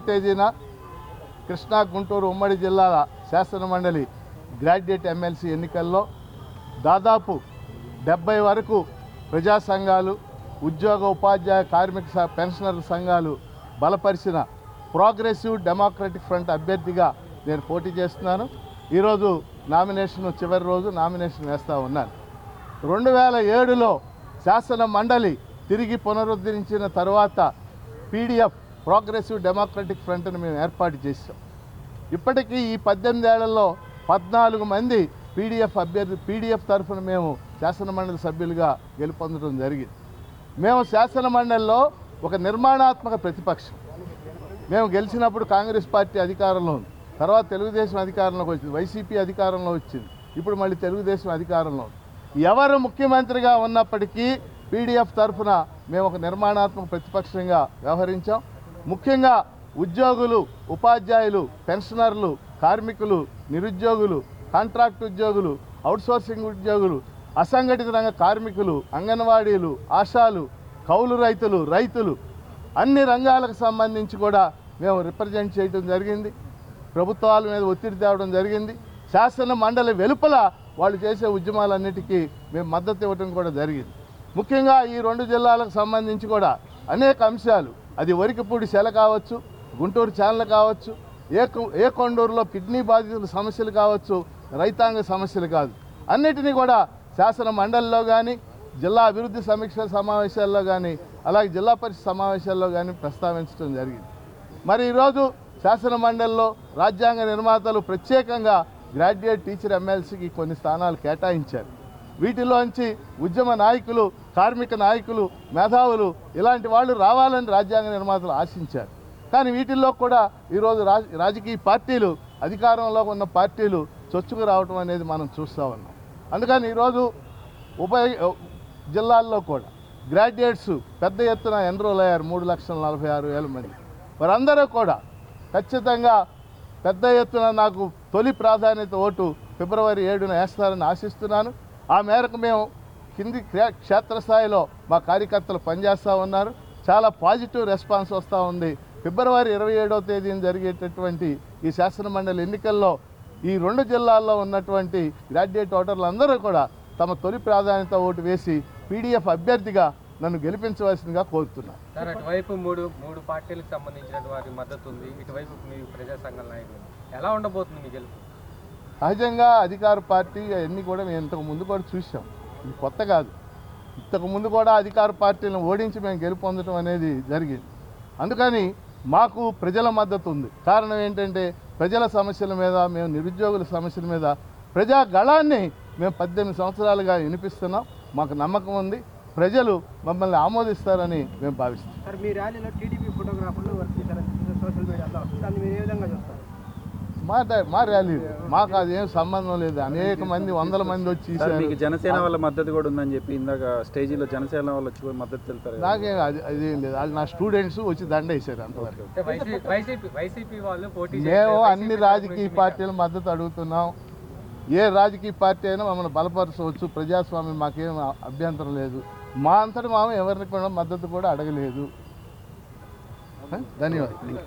తేదీన కృష్ణా గుంటూరు ఉమ్మడి జిల్లాల శాసనమండలి గ్రాడ్యుయేట్ ఎమ్మెల్సీ ఎన్నికల్లో దాదాపు 70 వరకు ప్రజా సంఘాలు, ఉద్యోగ ఉపాధ్యాయ కార్మిక పెన్షనర్ల సంఘాలు బలపరిచిన ప్రోగ్రెసివ్ డెమోక్రటిక్ ఫ్రంట్ అభ్యర్థిగా నేను పోటీ చేస్తున్నాను. ఈరోజు నామినేషన్ చివరి రోజు నామినేషన్ వేస్తూ ఉన్నాను. 2007లో శాసన మండలి తిరిగి పునరుద్ధరించిన తర్వాత పీడీఎఫ్ ప్రోగ్రెసివ్ డెమోక్రటిక్ ఫ్రంట్ని మేము ఏర్పాటు చేసాం. ఇప్పటికీ ఈ 18 ఏళ్లలో 14 మంది పీడీఎఫ్ తరఫున మేము శాసన మండలి సభ్యులుగా గెలుపొందడం జరిగింది. మేము శాసన మండలిలో ఒక నిర్మాణాత్మక ప్రతిపక్షం. మేము గెలిచినప్పుడు కాంగ్రెస్ పార్టీ అధికారంలో ఉంది, తర్వాత తెలుగుదేశం అధికారంలోకి వచ్చింది, వైసీపీ అధికారంలో వచ్చింది, ఇప్పుడు మళ్ళీ తెలుగుదేశం అధికారంలో ఉంది. ఎవరు ముఖ్యమంత్రిగా ఉన్నప్పటికీ పీడీఎఫ్ తరఫున మేము ఒక నిర్మాణాత్మక ప్రతిపక్షంగా వ్యవహరించాం. ముఖ్యంగా ఉద్యోగులు, ఉపాధ్యాయులు, పెన్షనర్లు, కార్మికులు, నిరుద్యోగులు, కాంట్రాక్ట్ ఉద్యోగులు, అవుట్సోర్సింగ్ ఉద్యోగులు, అసంఘటిత రంగ కార్మికులు, అంగన్వాడీలు, ఆశాలు, కౌలు రైతులు అన్ని రంగాలకు సంబంధించి కూడా మేము రిప్రజెంట్ చేయడం జరిగింది. ప్రభుత్వాల మీద ఒత్తిడి తేవడం జరిగింది. శాసన మండలి వెలుపల వాళ్ళు చేసే ఉద్యమాలన్నిటికీ మేము మద్దతు ఇవ్వడం కూడా జరిగింది. ముఖ్యంగా ఈ 2 జిల్లాలకు సంబంధించి కూడా అనేక అంశాలు, అది వరికపూడి సెల కావచ్చు, గుంటూరు ఛానల్ కావచ్చు, ఏ కొండూరులో కిడ్నీ బాధితుల సమస్యలు కావచ్చు, రైతాంగ సమస్యలు కాదు, అన్నిటినీ కూడా శాసన మండలిలో కానీ, జిల్లా అభివృద్ధి సమీక్ష సమావేశాల్లో కానీ, అలాగే జిల్లా పరిషత్ సమావేశాల్లో కానీ ప్రస్తావించడం జరిగింది. మరి ఈరోజు శాసన మండలిలో రాజ్యాంగ నిర్మాతలు ప్రత్యేకంగా గ్రాడ్యుయేట్ టీచర్ ఎమ్మెల్సీకి కొన్ని స్థానాలు కేటాయించారు. వీటిలోంచి ఉద్యమ నాయకులు, కార్మిక నాయకులు, మేధావులు ఇలాంటి వాళ్ళు రావాలని రాజ్యాంగ నిర్మాతలు ఆశించారు. కానీ వీటిల్లో కూడా ఈరోజు రాజకీయ పార్టీలు, అధికారంలో ఉన్న పార్టీలు చొచ్చుకు రావటం అనేది మనం చూస్తూ ఉన్నాం. అందుకని ఈరోజు జిల్లాల్లో కూడా గ్రాడ్యుయేట్స్ పెద్ద ఎత్తున ఎన్రోల్ అయ్యారు. 3,46,000 మంది. వారందరూ కూడా ఖచ్చితంగా పెద్ద ఎత్తున నాకు తొలి ప్రాధాన్యత ఓటు ఫిబ్రవరి 7న వేస్తారని ఆశిస్తున్నాను. ఆ మేరకు మేము కింది క్షేత్రస్థాయిలో మా కార్యకర్తలు పనిచేస్తూ ఉన్నారు. చాలా పాజిటివ్ రెస్పాన్స్ వస్తూ ఉంది. ఫిబ్రవరి 27వ తేదీన జరిగేటటువంటి ఈ శాసన మండలి ఎన్నికల్లో ఈ 2 జిల్లాల్లో ఉన్నటువంటి గ్రాడ్యుయేట్ ఓటర్లందరూ కూడా తమ తొలి ప్రాధాన్యత ఓటు వేసి పీడీఎఫ్ అభ్యర్థిగా నన్ను గెలిపించవలసిందిగా కోరుతున్నాను. సార్, అటువైపు మూడు పార్టీలకు సంబంధించిన వారి మద్దతు ఉంది, ఇటువైపు మీ ప్రజా సంఘాల నాయకులు, ఎలా ఉండబోతుంది మీ గెలుపు? సహజంగా అధికార పార్టీ అవన్నీ కూడా మేము ఇంతకు ముందు కూడా చూసాం. ఇది కొత్త కాదు. ఇంతకు ముందు కూడా అధికార పార్టీలను ఓడించి మేము గెలుపొందడం అనేది జరిగింది. అందుకని మాకు ప్రజల మద్దతు ఉంది. కారణం ఏంటంటే ప్రజల సమస్యల మీద, మేము నిరుద్యోగుల సమస్యల మీద ప్రజా గళాన్ని మేము 18 సంవత్సరాలుగా వినిపిస్తున్నాం. మాకు నమ్మకం ఉంది, ప్రజలు మమ్మల్ని ఆమోదిస్తారని మేము భావిస్తాం. సార్, మీ ర్యాలీలో టీడీపీ ఫోటోగ్రాఫర్లు సోషల్ మీడియాలో దాన్ని మీరు ఏ విధంగా చూస్తారు? మా ర్యాలీ మాకు అదేం సంబంధం లేదు. అనేక మంది, 100 మంది వచ్చి జనసేన వాళ్ళ మద్దతు కూడా ఉందని చెప్పి ఇందాక స్టేజీలో జనసేన వాళ్ళు వచ్చి మద్దతు తెలుపుతారు. నాకేం అదేం లేదు. అది నా స్టూడెంట్స్ వచ్చి దండ వేసారు అంతవరకు. మేము అన్ని రాజకీయ పార్టీల మద్దతు అడుగుతున్నాం. ఏ రాజకీయ పార్టీ అయినా మమ్మల్ని బలపరచవచ్చు. ప్రజాస్వామ్యం మాకేం అభ్యంతరం లేదు. మా అంతటి మేము ఎవరిని కూడా మద్దతు కూడా అడగలేదు. ధన్యవాదాలు.